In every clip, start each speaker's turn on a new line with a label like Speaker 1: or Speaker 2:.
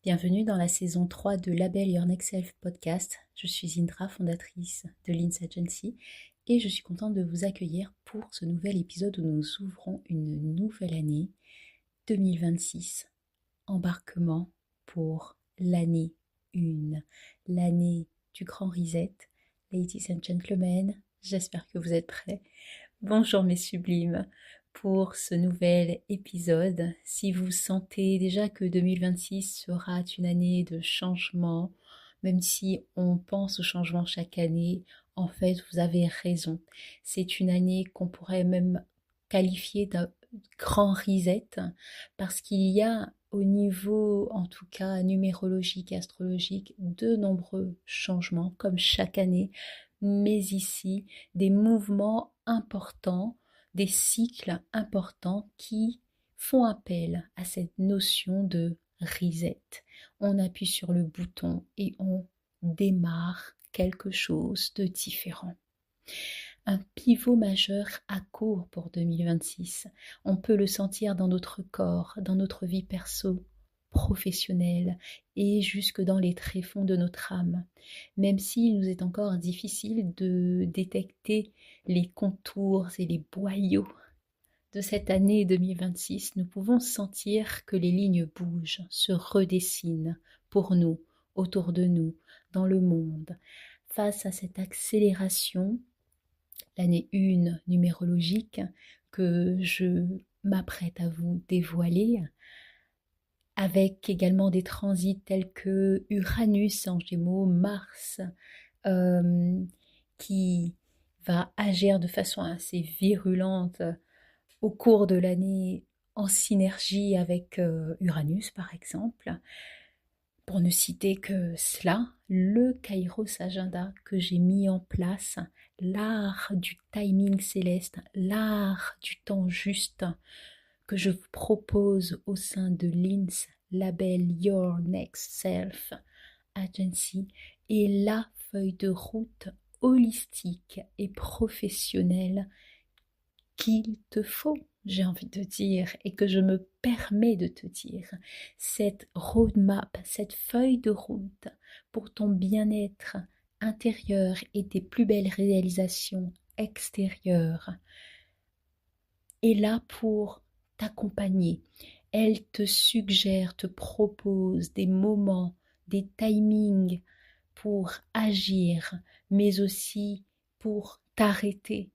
Speaker 1: Bienvenue dans la saison 3 de Label Your Next Self podcast. Je suis Indra, fondatrice de Links Agency et je suis contente de vous accueillir pour ce nouvel épisode où nous ouvrons une nouvelle année 2026. Embarquement pour l'année 1, l'année du grand reset. Ladies and gentlemen, j'espère que vous êtes prêts. Bonjour mes sublimes pour ce nouvel épisode. Si vous sentez déjà que 2026 sera une année de changement, même si on pense au changement chaque année, en fait vous avez raison. C'est une année qu'on pourrait même qualifier d'un grand reset parce qu'il y a au niveau, en tout cas numérologique et astrologique, de nombreux changements comme chaque année, mais ici des mouvements importants, des cycles importants qui font appel à cette notion de reset. On appuie sur le bouton et on démarre quelque chose de différent. Un pivot majeur à court pour 2026. On peut le sentir dans notre corps, dans notre vie perso, professionnelle et jusque dans les tréfonds de notre âme. Même s'il nous est encore difficile de détecter les contours et les boyaux de cette année 2026, nous pouvons sentir que les lignes bougent, se redessinent pour nous, autour de nous, dans le monde. Face à cette accélération, l'année 1 numérologique que je m'apprête à vous dévoiler, avec également des transits tels que Uranus en Gémeaux, Mars, qui va agir de façon assez virulente au cours de l'année en synergie avec Uranus par exemple. Pour ne citer que cela, le Kairos Agenda que j'ai mis en place, l'art du timing céleste, l'art du temps juste que je vous propose au sein de Links Label Your Next Self Agency est la feuille de route holistique et professionnelle qu'il te faut, j'ai envie de dire, et que je me permets de te dire. Cette roadmap, cette feuille de route pour ton bien-être intérieur et tes plus belles réalisations extérieures est là pour t'accompagner. Elle te suggère, te propose des moments, des timings pour agir, mais aussi pour t'arrêter,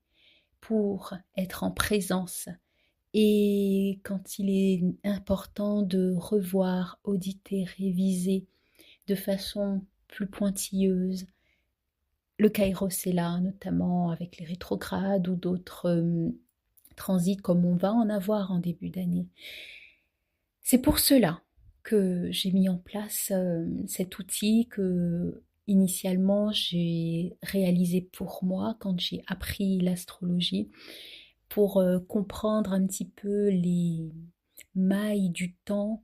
Speaker 1: pour être en présence. Et quand il est important de revoir, auditer, réviser de façon plus pointilleuse, le Kairos est là, notamment avec les rétrogrades ou d'autres transits comme on va en avoir en début d'année. C'est pour cela que j'ai mis en place cet outil que initialement j'ai réalisé pour moi quand j'ai appris l'astrologie pour comprendre un petit peu les mailles du temps,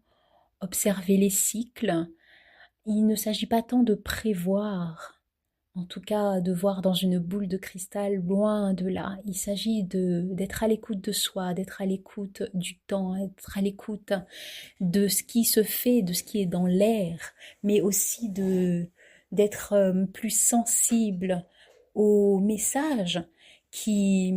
Speaker 1: observer les cycles. Il ne s'agit pas tant de prévoir, en tout cas de voir dans une boule de cristal, loin de là. Il s'agit d'être à l'écoute de soi, d'être à l'écoute du temps, d'être à l'écoute de ce qui se fait, de ce qui est dans l'air, mais aussi d'être plus sensible aux messages qui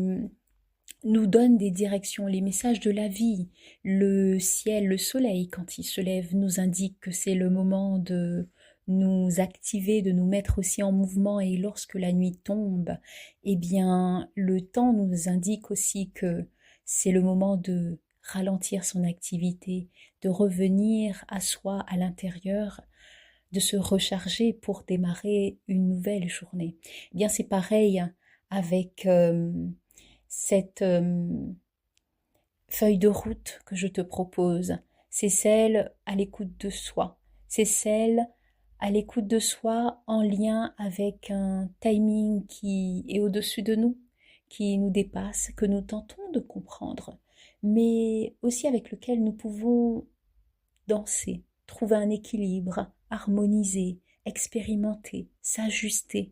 Speaker 1: nous donnent des directions, les messages de la vie. Le ciel, le soleil, quand il se lève, nous indique que c'est le moment de nous activer, de nous mettre aussi en mouvement, et lorsque la nuit tombe, eh bien, le temps nous indique aussi que c'est le moment de ralentir son activité, de revenir à soi, à l'intérieur, de se recharger pour démarrer une nouvelle journée. Eh bien, c'est pareil avec cette feuille de route que je te propose. C'est celle à l'écoute de soi. C'est celle à l'écoute de soi en lien avec un timing qui est au-dessus de nous, qui nous dépasse, que nous tentons de comprendre, mais aussi avec lequel nous pouvons danser, trouver un équilibre, harmoniser, expérimenter, s'ajuster.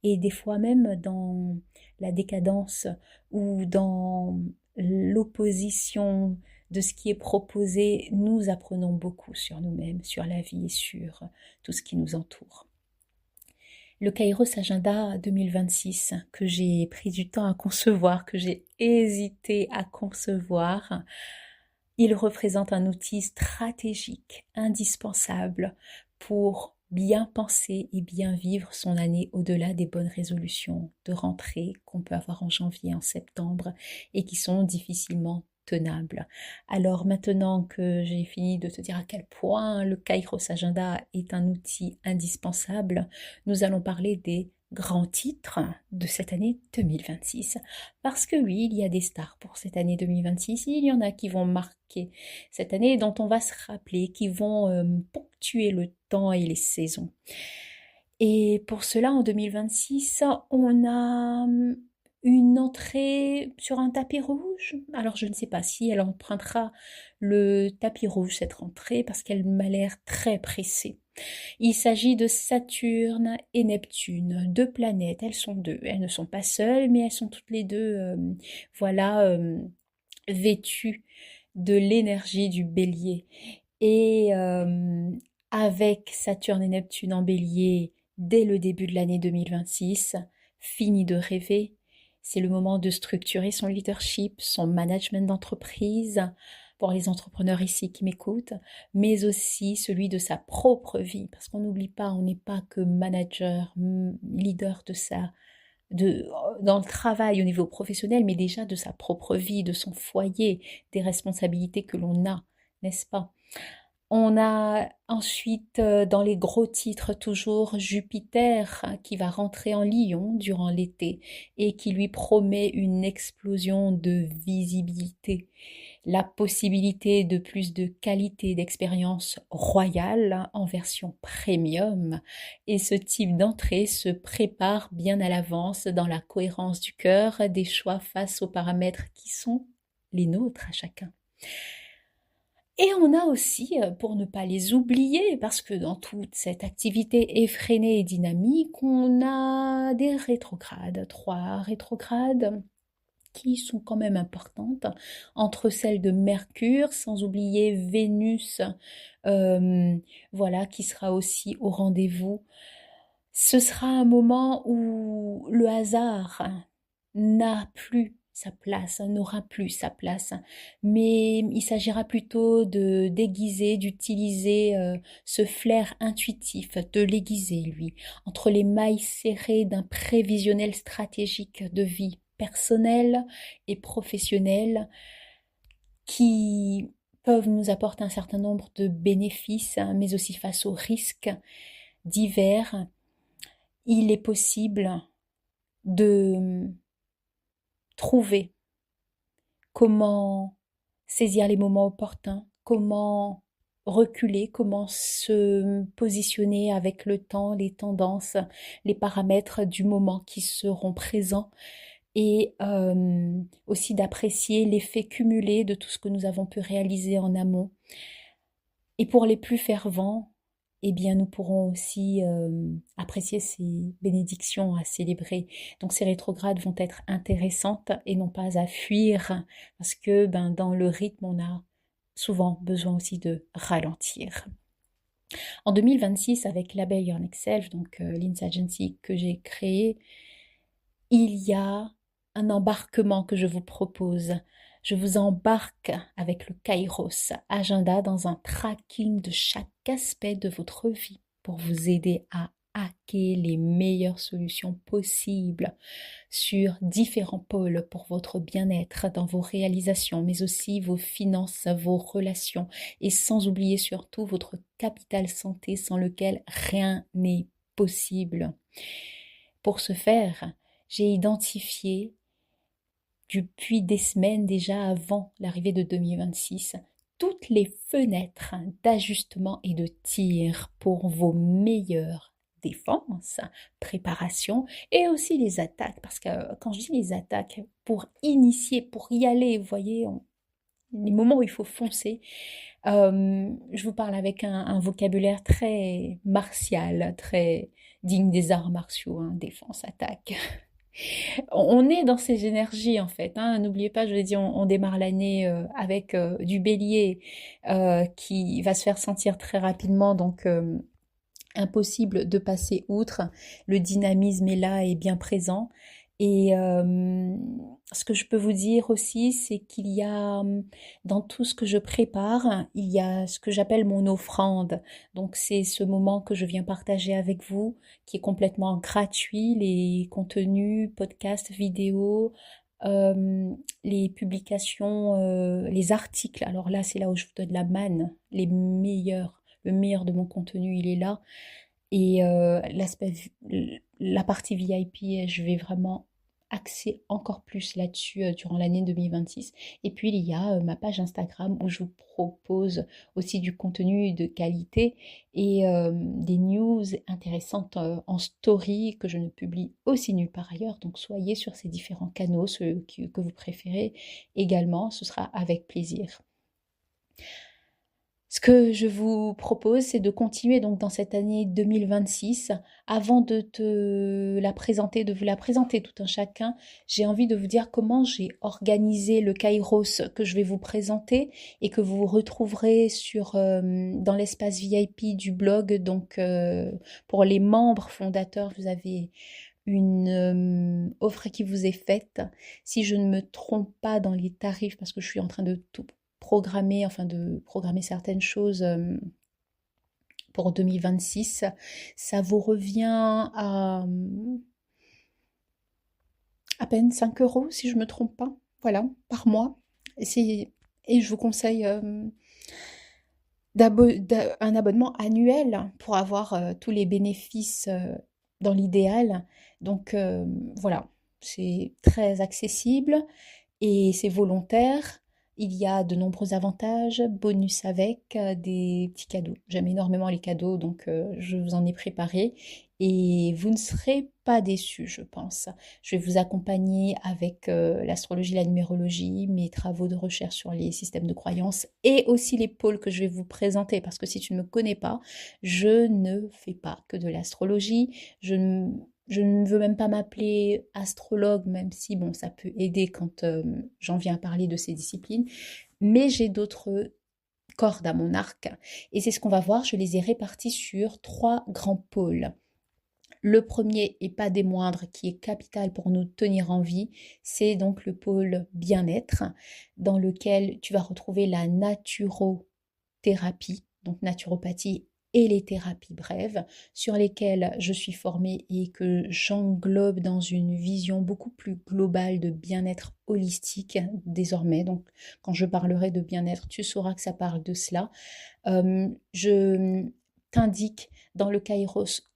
Speaker 1: Et des fois même dans la décadence ou dans l'opposition de ce qui est proposé, nous apprenons beaucoup sur nous-mêmes, sur la vie et sur tout ce qui nous entoure. Le Kairos Agenda 2026 que j'ai pris du temps à concevoir, que j'ai hésité à concevoir, il représente un outil stratégique, indispensable pour bien penser et bien vivre son année au-delà des bonnes résolutions de rentrée qu'on peut avoir en janvier, en septembre et qui sont difficilement tenables. Alors maintenant que j'ai fini de te dire à quel point le Kairos Agenda est un outil indispensable, nous allons parler des grands titres de cette année 2026. Parce que oui, il y a des stars pour cette année 2026, il y en a qui vont marquer cette année dont on va se rappeler, qui vont ponctuer le temps et les saisons. Et pour cela, en 2026, on a une entrée sur un tapis rouge. Alors je ne sais pas si elle empruntera le tapis rouge, cette rentrée, parce qu'elle m'a l'air très pressée. Il s'agit de Saturne et Neptune, deux planètes, elles sont deux, elles ne sont pas seules, mais elles sont toutes les deux, vêtues de l'énergie du Bélier. Et avec Saturne et Neptune en Bélier, dès le début de l'année 2026, fini de rêver, c'est le moment de structurer son leadership, son management d'entreprise, pour les entrepreneurs ici qui m'écoutent, mais aussi celui de sa propre vie, parce qu'on n'oublie pas, on n'est pas que manager, leader dans le travail au niveau professionnel, mais déjà de sa propre vie, de son foyer, des responsabilités que l'on a, n'est-ce pas? On a ensuite, dans les gros titres, toujours Jupiter qui va rentrer en Lion durant l'été et qui lui promet une explosion de visibilité, la possibilité de plus de qualité d'expérience royale en version premium. Et ce type d'entrée se prépare bien à l'avance dans la cohérence du cœur, des choix face aux paramètres qui sont les nôtres à chacun. Et on a aussi, pour ne pas les oublier, parce que dans toute cette activité effrénée et dynamique, on a des rétrogrades, 3 rétrogrades qui sont quand même importantes, entre celles de Mercure, sans oublier Vénus, qui sera aussi au rendez-vous. Ce sera un moment où le hasard n'a plus sa place, n'aura plus sa place, mais il s'agira plutôt de déguiser, d'utiliser ce flair intuitif, de l'aiguiser, lui, entre les mailles serrées d'un prévisionnel stratégique de vie personnelle et professionnelle qui peuvent nous apporter un certain nombre de bénéfices, mais aussi face aux risques divers. Il est possible de trouver comment saisir les moments opportuns, comment reculer, comment se positionner avec le temps, les tendances, les paramètres du moment qui seront présents et aussi d'apprécier l'effet cumulé de tout ce que nous avons pu réaliser en amont. Et pour les plus fervents, eh bien, nous pourrons aussi apprécier ces bénédictions à célébrer. Donc, ces rétrogrades vont être intéressantes et non pas à fuir, parce que dans le rythme, on a souvent besoin aussi de ralentir. En 2026, avec Label Your Next Self, donc l'Ins Agency que j'ai créé, il y a un embarquement que je vous propose. Je vous embarque avec le Kairos Agenda dans un tracking de chaque aspect de votre vie pour vous aider à hacker les meilleures solutions possibles sur différents pôles pour votre bien-être dans vos réalisations, mais aussi vos finances, vos relations et sans oublier surtout votre capital santé sans lequel rien n'est possible. Pour ce faire, j'ai identifié depuis des semaines déjà avant l'arrivée de 2026, toutes les fenêtres d'ajustement et de tir pour vos meilleures défenses, préparations et aussi les attaques. Parce que quand je dis les attaques, pour initier, pour y aller, vous voyez, les moments où il faut foncer, je vous parle avec un vocabulaire très martial, très digne des arts martiaux, hein, défense, attaque. On est dans ces énergies en fait, hein. N'oubliez pas, je l'ai dit, on démarre l'année avec du bélier qui va se faire sentir très rapidement, donc impossible de passer outre. Le dynamisme est là et bien présent. Et ce que je peux vous dire aussi, c'est qu'il y a dans tout ce que je prépare, il y a ce que j'appelle mon offrande. Donc c'est ce moment que je viens partager avec vous, qui est complètement gratuit, les contenus, podcasts, vidéos, euh, les publications, les articles. Alors là, c'est là où je vous donne la manne, les meilleurs. Le meilleur de mon contenu, il est là. Et la partie VIP, je vais vraiment axer encore plus là-dessus durant l'année 2026. Et puis, il y a ma page Instagram où je vous propose aussi du contenu de qualité et des news intéressantes en story que je ne publie aussi nulle part ailleurs. Donc, soyez sur ces différents canaux, que vous préférez également. Ce sera avec plaisir. Ce que je vous propose, c'est de continuer donc dans cette année 2026. Avant de te la présenter, de vous la présenter tout un chacun, j'ai envie de vous dire comment j'ai organisé le Kairos que je vais vous présenter et que vous retrouverez dans l'espace VIP du blog. Donc, pour les membres fondateurs, vous avez une offre qui vous est faite. Si je ne me trompe pas dans les tarifs, parce que je suis en train de tout programmer, enfin de programmer certaines choses pour 2026, ça vous revient à peine 5 euros, si je ne me trompe pas, voilà, par mois. Et je vous conseille un abonnement annuel pour avoir tous les bénéfices dans l'idéal. Donc voilà, c'est très accessible et c'est volontaire. Il y a de nombreux avantages, bonus avec, des petits cadeaux. J'aime énormément les cadeaux, donc je vous en ai préparé. Et vous ne serez pas déçus, je pense. Je vais vous accompagner avec l'astrologie, la numérologie, mes travaux de recherche sur les systèmes de croyances et aussi les pôles que je vais vous présenter. Parce que si tu ne me connais pas, je ne fais pas que de l'astrologie. Je ne veux même pas m'appeler astrologue, même si bon, ça peut aider quand j'en viens à parler de ces disciplines. Mais j'ai d'autres cordes à mon arc. Et c'est ce qu'on va voir. Je les ai répartis sur 3 grands pôles. Le premier, et pas des moindres, qui est capital pour nous tenir en vie, c'est donc le pôle bien-être, dans lequel tu vas retrouver la naturothérapie, donc naturopathie et les thérapies brèves, sur lesquelles je suis formée et que j'englobe dans une vision beaucoup plus globale de bien-être holistique désormais. Donc, quand je parlerai de bien-être, tu sauras que ça parle de cela. Je t'indique dans le Kairos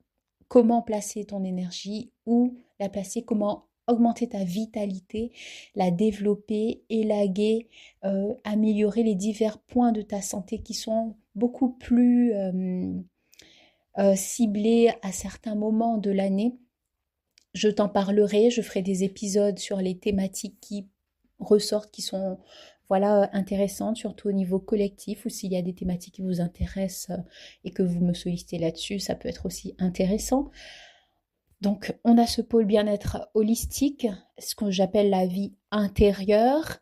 Speaker 1: comment placer ton énergie, où la placer, comment augmenter ta vitalité, la développer, élaguer, améliorer les divers points de ta santé qui sont beaucoup plus ciblés à certains moments de l'année. Je t'en parlerai, je ferai des épisodes sur les thématiques qui ressortent, qui sont voilà, intéressantes, surtout au niveau collectif, ou s'il y a des thématiques qui vous intéressent et que vous me sollicitez là-dessus, ça peut être aussi intéressant. Donc, on a ce pôle bien-être holistique, ce que j'appelle la vie intérieure.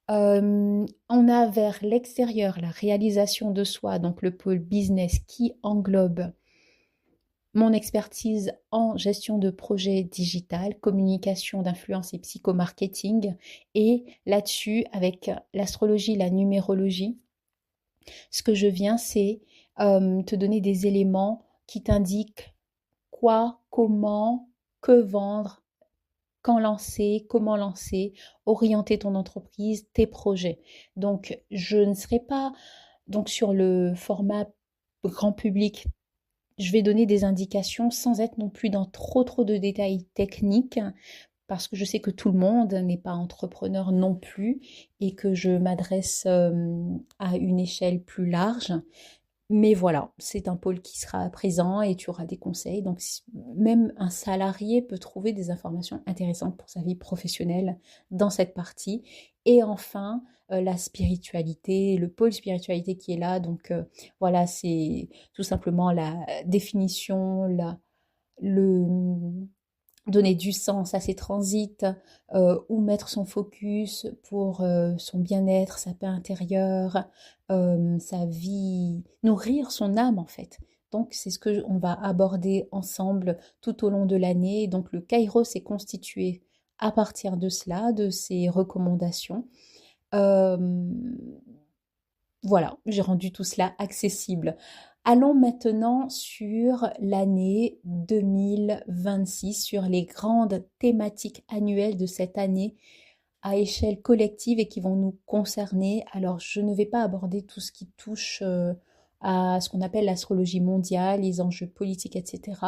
Speaker 1: On a vers l'extérieur la réalisation de soi, donc le pôle business qui englobe mon expertise en gestion de projet digital, communication d'influence et psychomarketing. Et là-dessus, avec l'astrologie, la numérologie, ce que je viens, c'est te donner des éléments qui t'indiquent quoi, comment, que vendre, quand lancer, comment lancer, orienter ton entreprise, tes projets. Donc, je ne serai pas donc sur le format grand public. Je vais donner des indications sans être non plus dans trop de détails techniques parce que je sais que tout le monde n'est pas entrepreneur non plus et que je m'adresse à une échelle plus large. Mais voilà, c'est un pôle qui sera présent et tu auras des conseils. Donc même un salarié peut trouver des informations intéressantes pour sa vie professionnelle dans cette partie. Et enfin, la spiritualité, le pôle spiritualité qui est là. Donc voilà, c'est tout simplement la définition, le, donner du sens à ses transits, où mettre son focus pour son bien-être, sa paix intérieure, sa vie, nourrir son âme en fait. Donc c'est ce que on va aborder ensemble tout au long de l'année. Donc le Kairos est constitué à partir de cela, de ces recommandations. Euh, voilà, j'ai rendu tout cela accessible. Allons maintenant sur l'année 2026, sur les grandes thématiques annuelles de cette année à échelle collective et qui vont nous concerner. Alors, je ne vais pas aborder tout ce qui touche à ce qu'on appelle l'astrologie mondiale, les enjeux politiques, etc.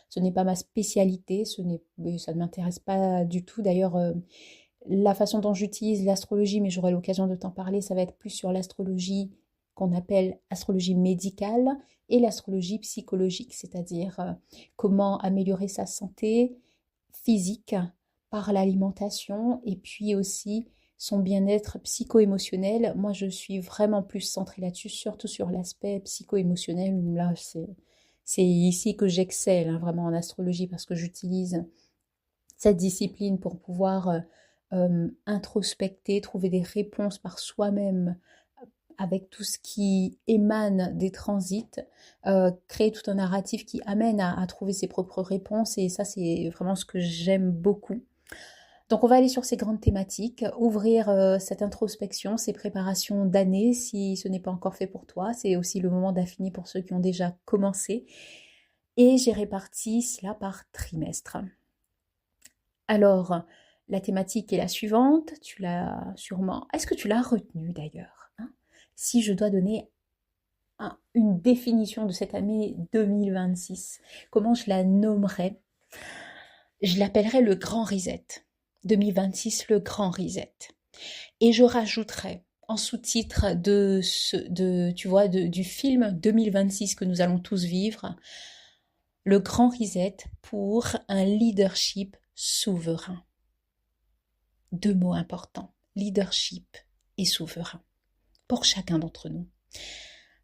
Speaker 1: Ce n'est pas ma spécialité, ça ne m'intéresse pas du tout. D'ailleurs, la façon dont j'utilise l'astrologie, mais j'aurai l'occasion de t'en parler, ça va être plus sur l'astrologie qu'on appelle astrologie médicale et l'astrologie psychologique, c'est-à-dire comment améliorer sa santé physique par l'alimentation et puis aussi son bien-être psycho-émotionnel. Moi, je suis vraiment plus centrée là-dessus, surtout sur l'aspect psycho-émotionnel. Là, c'est ici que j'excelle hein, vraiment en astrologie parce que j'utilise cette discipline pour pouvoir introspecter, trouver des réponses par soi-même avec tout ce qui émane des transits, créer tout un narratif qui amène à trouver ses propres réponses et ça c'est vraiment ce que j'aime beaucoup. Donc on va aller sur ces grandes thématiques, ouvrir cette introspection, ces préparations d'année si ce n'est pas encore fait pour toi, c'est aussi le moment d'affiner pour ceux qui ont déjà commencé et j'ai réparti cela par trimestre. Alors, la thématique est la suivante, tu l'as sûrement... Est-ce que tu l'as retenue d'ailleurs hein si je dois donner une définition de cette année 2026, comment je la nommerais? Je l'appellerais le grand reset. 2026, le grand reset. Et je rajouterais en sous-titre du film 2026 que nous allons tous vivre, le grand reset pour un leadership souverain. Deux mots importants, leadership et souverain, pour chacun d'entre nous.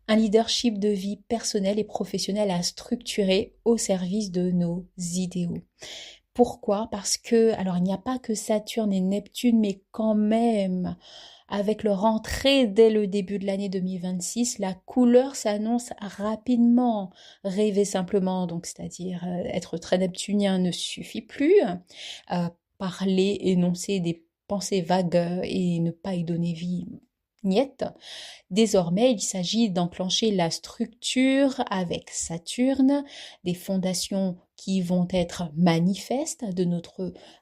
Speaker 1: Un leadership de vie personnelle et professionnelle à structurer au service de nos idéaux. Pourquoi? Parce que, alors il n'y a pas que Saturne et Neptune, mais quand même, avec leur entrée dès le début de l'année 2026, la couleur s'annonce rapidement. Rêver simplement, donc c'est-à-dire être très neptunien ne suffit plus. Parler, énoncer des pensées vagues et ne pas y donner vie, niette. Désormais, il s'agit d'enclencher la structure avec Saturne, des fondations qui vont être manifestes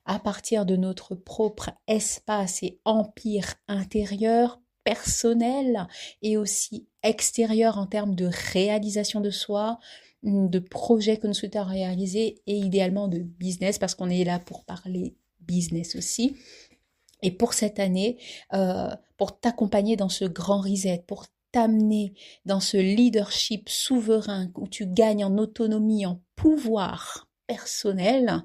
Speaker 1: à partir de notre propre espace et empire intérieur, personnel et aussi extérieur en termes de réalisation de soi, de projets que nous souhaitons réaliser et idéalement de business parce qu'on est là pour parler business aussi. Et pour cette année, pour t'accompagner dans ce grand reset, pour t'amener dans ce leadership souverain où tu gagnes en autonomie, en pouvoir personnel,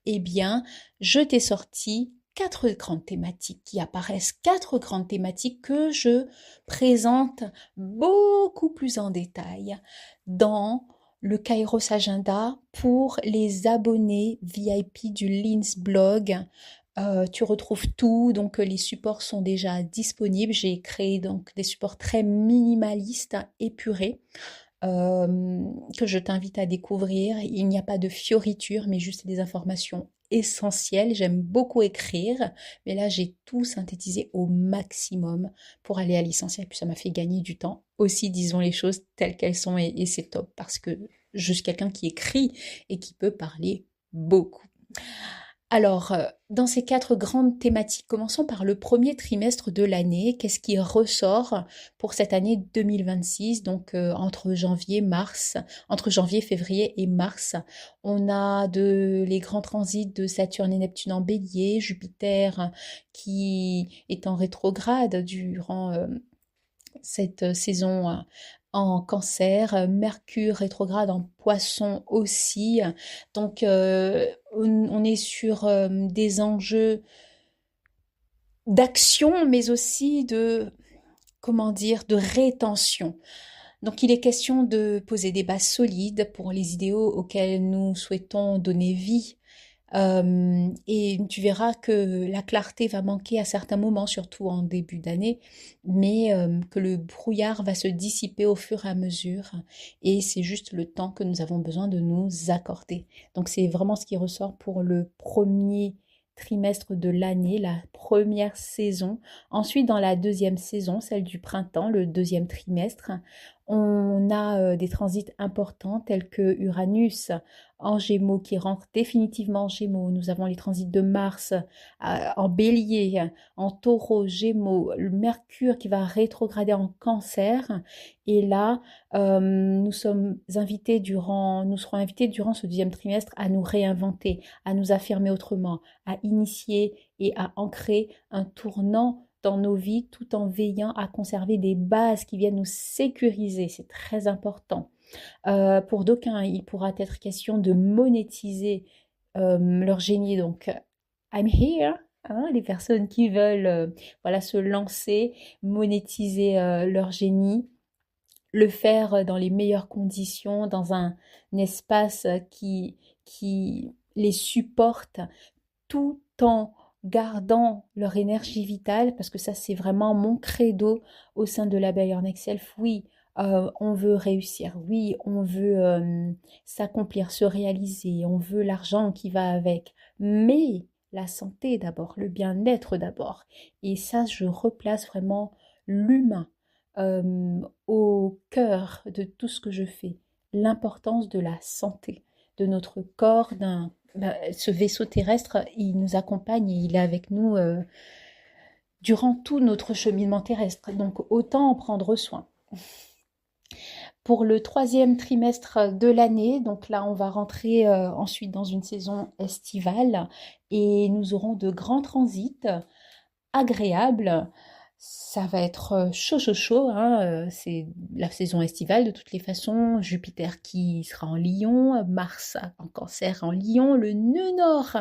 Speaker 1: eh bien, je t'ai sorti 4 grandes thématiques qui apparaissent, 4 grandes thématiques que je présente beaucoup plus en détail dans le Kairos Agenda pour les abonnés VIP du Linz Blog. Tu retrouves tout, donc les supports sont déjà disponibles. J'ai créé donc des supports très minimalistes, épurés, que je t'invite à découvrir. Il n'y a pas de fioritures, mais juste des informations essentielles. J'aime beaucoup écrire, mais là j'ai tout synthétisé au maximum pour aller à l'essentiel. Puis ça m'a fait gagner du temps. Aussi, disons les choses telles qu'elles sont et c'est top parce que je suis quelqu'un qui écrit et qui peut parler beaucoup. Alors, dans ces 4 grandes thématiques, commençons par le premier trimestre de l'année. Qu'est-ce qui ressort pour cette année 2026? Donc, entre janvier, février et mars, on a les grands transits de Saturne et Neptune en Bélier, Jupiter qui est en rétrograde durant cette saison en Cancer, Mercure rétrograde en Poisson aussi. Donc on est sur des enjeux d'action, mais aussi de rétention. Donc il est question de poser des bases solides pour les idéaux auxquels nous souhaitons donner vie Et tu verras que la clarté va manquer à certains moments, surtout en début d'année, mais que le brouillard va se dissiper au fur et à mesure. Et c'est juste le temps que nous avons besoin de nous accorder. Donc c'est vraiment ce qui ressort pour le premier trimestre de l'année, la première saison. Ensuite, dans la deuxième saison, celle du printemps, le deuxième trimestre, on a des transits importants tels que Uranus en Gémeaux qui rentre définitivement en Gémeaux. Nous avons les transits de Mars en Bélier, en Taureau, Gémeaux, le Mercure qui va rétrograder en Cancer. Et là, nous serons invités durant ce deuxième trimestre à nous réinventer, à nous affirmer autrement, à initier et à ancrer un tournant dans nos vies tout en veillant à conserver des bases qui viennent nous sécuriser. C'est très important. Pour d'aucuns, il pourra être question de monétiser leur génie. Donc, I'm here. Hein, les personnes qui veulent voilà, se lancer, monétiser leur génie, le faire dans les meilleures conditions, dans un espace qui les supporte tout en gardant leur énergie vitale, parce que ça c'est vraiment mon credo au sein de la Bionic Self. Oui, on veut réussir, oui, on veut s'accomplir, se réaliser, on veut l'argent qui va avec, mais la santé d'abord, le bien-être d'abord. Et ça, je replace vraiment l'humain au cœur de tout ce que je fais. L'importance de la santé, de notre corps, ce vaisseau terrestre, il nous accompagne et il est avec nous durant tout notre cheminement terrestre. Donc autant en prendre soin. Pour le troisième trimestre de l'année, donc là on va rentrer ensuite dans une saison estivale et nous aurons de grands transits agréables. Ça va être chaud, chaud, chaud, hein. C'est la saison estivale de toutes les façons. Jupiter qui sera en Lion, Mars en Cancer en Lion, le nœud nord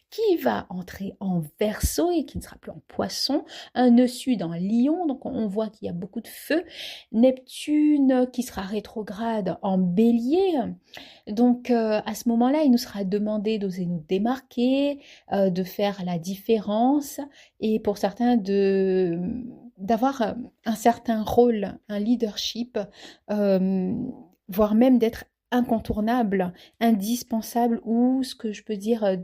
Speaker 1: qui va entrer en Verseau et qui ne sera plus en Poisson, un nœud sud en Lion, donc on voit qu'il y a beaucoup de feu. Neptune qui sera rétrograde en Bélier. Donc à ce moment-là, il nous sera demandé d'oser nous démarquer, de faire la différence et pour certains d'avoir un certain rôle, un leadership, euh, voire même d'être incontournable, indispensable ou ce que je peux dire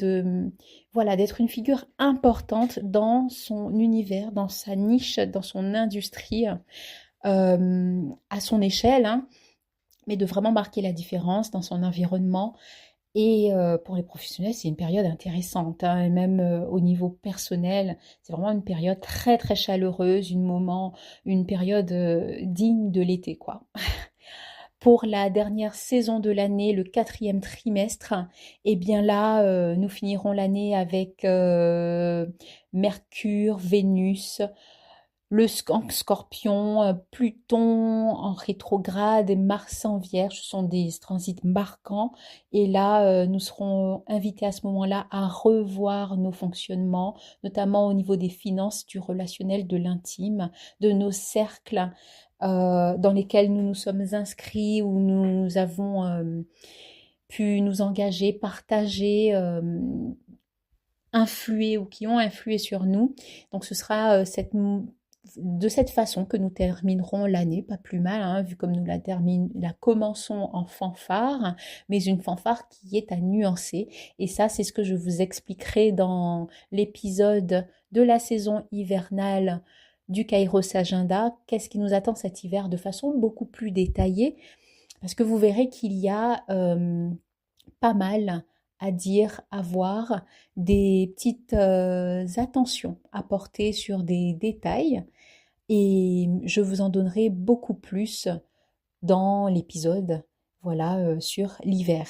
Speaker 1: voilà, d'être une figure importante dans son univers, dans sa niche, dans son industrie, à son échelle, hein, mais de vraiment marquer la différence dans son environnement. Et pour les professionnels, c'est une période intéressante, hein, et même au niveau personnel, c'est vraiment une période très très chaleureuse, une période digne de l'été, quoi. Pour la dernière saison de l'année, le quatrième trimestre, et bien là, nous finirons l'année avec Mercure, Vénus, le Scorpion, Pluton en rétrograde et Mars en Vierge, ce sont des transits marquants. Et là, nous serons invités à ce moment-là à revoir nos fonctionnements, notamment au niveau des finances, du relationnel, de l'intime, de nos cercles dans lesquels nous nous sommes inscrits, où nous avons pu nous engager, partager, influer ou qui ont influé sur nous. Donc ce sera de cette façon que nous terminerons l'année, pas plus mal, hein, vu comme nous la commençons en fanfare, mais une fanfare qui est à nuancer. Et ça, c'est ce que je vous expliquerai dans l'épisode de la saison hivernale du Kairos Agenda. Qu'est-ce qui nous attend cet hiver de façon beaucoup plus détaillée, parce que vous verrez qu'il y a pas mal à dire, à voir, des petites attentions à porter sur des détails et je vous en donnerai beaucoup plus dans l'épisode voilà, sur l'hiver.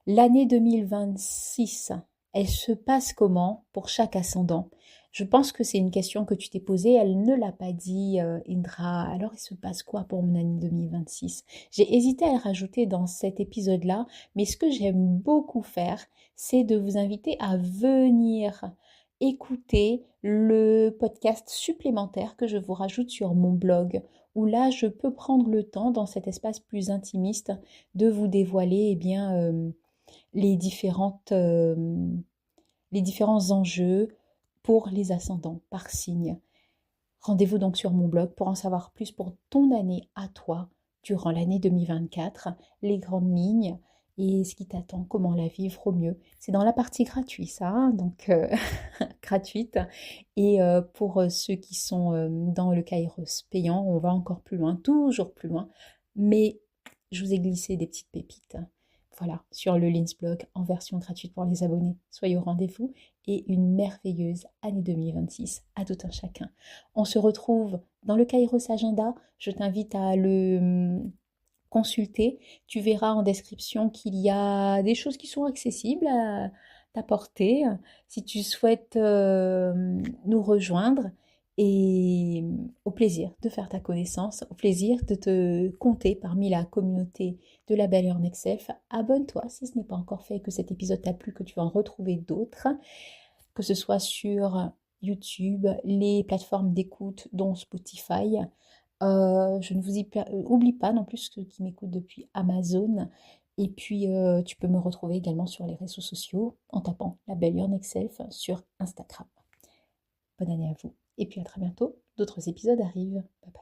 Speaker 1: L'année 2026, elle se passe comment pour chaque ascendant? Je pense que c'est une question que tu t'es posée, elle ne l'a pas dit, Indra. Alors, il se passe quoi pour mon année 2026? J'ai hésité à le rajouter dans cet épisode-là, mais ce que j'aime beaucoup faire, c'est de vous inviter à venir écouter le podcast supplémentaire que je vous rajoute sur mon blog, où là, je peux prendre le temps, dans cet espace plus intimiste, de vous dévoiler eh bien, les différentes les différents enjeux pour les ascendants par signe. Rendez-vous donc sur mon blog pour en savoir plus pour ton année à toi durant l'année 2024, les grandes lignes et ce qui t'attend, comment la vivre au mieux. C'est dans la partie gratuite, ça, hein, donc gratuite. Et pour ceux qui sont dans le Kairos payant, on va encore plus loin, toujours plus loin. Mais je vous ai glissé des petites pépites. Voilà, sur le Linsblog en version gratuite pour les abonnés. Soyez au rendez-vous et une merveilleuse année 2026 à tout un chacun. On se retrouve dans le Kairos Agenda. Je t'invite à le consulter. Tu verras en description qu'il y a des choses qui sont accessibles à ta portée. Si tu souhaites nous rejoindre, et au plaisir de faire ta connaissance, au plaisir de te compter parmi la communauté de la Belle Your Next Self. Abonne-toi si ce n'est pas encore fait et que cet épisode t'a plu, que tu vas en retrouver d'autres, que ce soit sur YouTube, les plateformes d'écoute dont Spotify. Je ne vous oublie pas non plus ceux qui m'écoutent depuis Amazon. Et puis, tu peux me retrouver également sur les réseaux sociaux en tapant la Belle Your Next Self sur Instagram. Bonne année à vous. Et puis à très bientôt. D'autres épisodes arrivent. Bye bye.